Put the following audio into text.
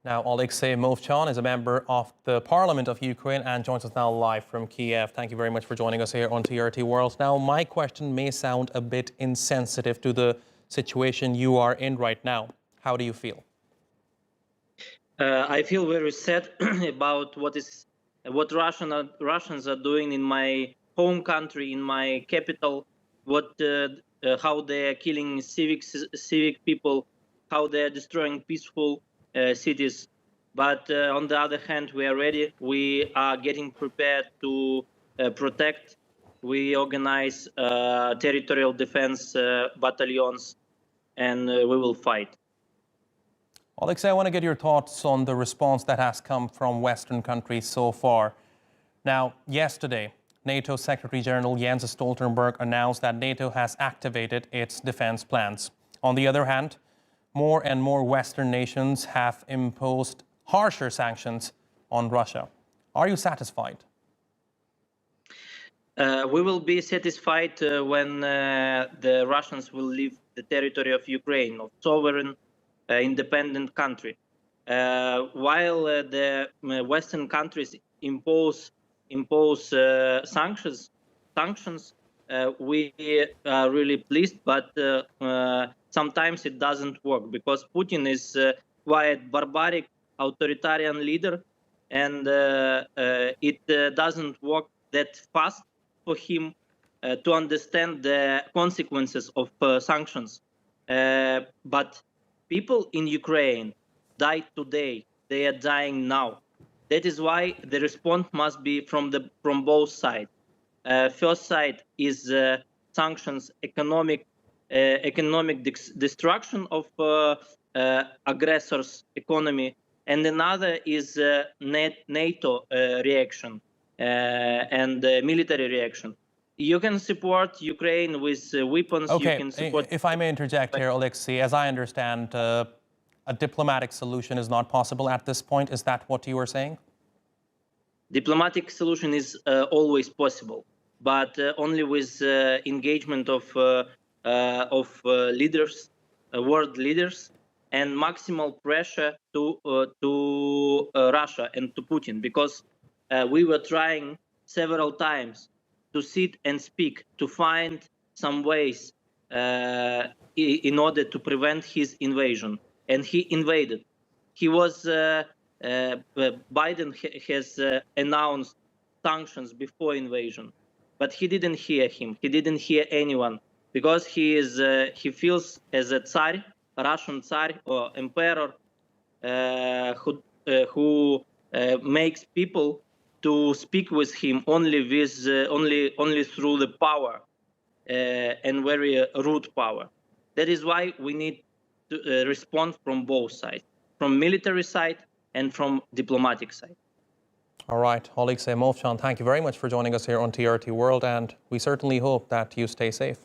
Now, Oleksii Movchan is a member of the Parliament of Ukraine and joins us now live from Kiev. Thank you very much for joining us here on TRT World. Now, my question may sound a bit insensitive to the situation you are in right now. How do you feel? I feel very sad about what Russians are doing in my home country, in my capital. How they are killing civic people, how they are destroying peaceful cities. But on the other hand, we are ready. We are getting prepared to protect. We organize territorial defense battalions, and we will fight. Oleksii, I want to get your thoughts on the response that has come from Western countries so far. Now, yesterday, NATO Secretary General Jens Stoltenberg announced that NATO has activated its defense plans. On the other hand, more and more Western nations have imposed harsher sanctions on Russia. Are you satisfied? We will be satisfied when the Russians will leave the territory of Ukraine, of sovereign, independent country. While the Western countries impose sanctions, we are really pleased, but sometimes it doesn't work because Putin is quite barbaric, authoritarian leader, and it doesn't work that fast for him to understand the consequences of sanctions. But people in Ukraine died today. They are dying now. That is why the response must be from both sides. First side is sanctions, economic destruction of aggressors' economy, and another is NATO reaction and military reaction. You can support Ukraine with weapons. Okay, you can support. If I may interject here, Oleksii, as I understand, a diplomatic solution is not possible at this point. Is that what you were saying? Diplomatic solution is always possible, but only with engagement of leaders, world leaders, and maximal pressure to Russia and to Putin, because we were trying several times to sit and speak, to find some ways in order to prevent his invasion. And he invaded. He was Biden has announced sanctions before invasion, but he didn't hear him. He didn't hear anyone because he feels as a Tsar, Russian Tsar or emperor, who makes people to speak with him only through the power and very rude power. That is why we need to respond from both sides, from military side and from diplomatic side. All right, Oleksii Movchan, thank you very much for joining us here on TRT World, and we certainly hope that you stay safe.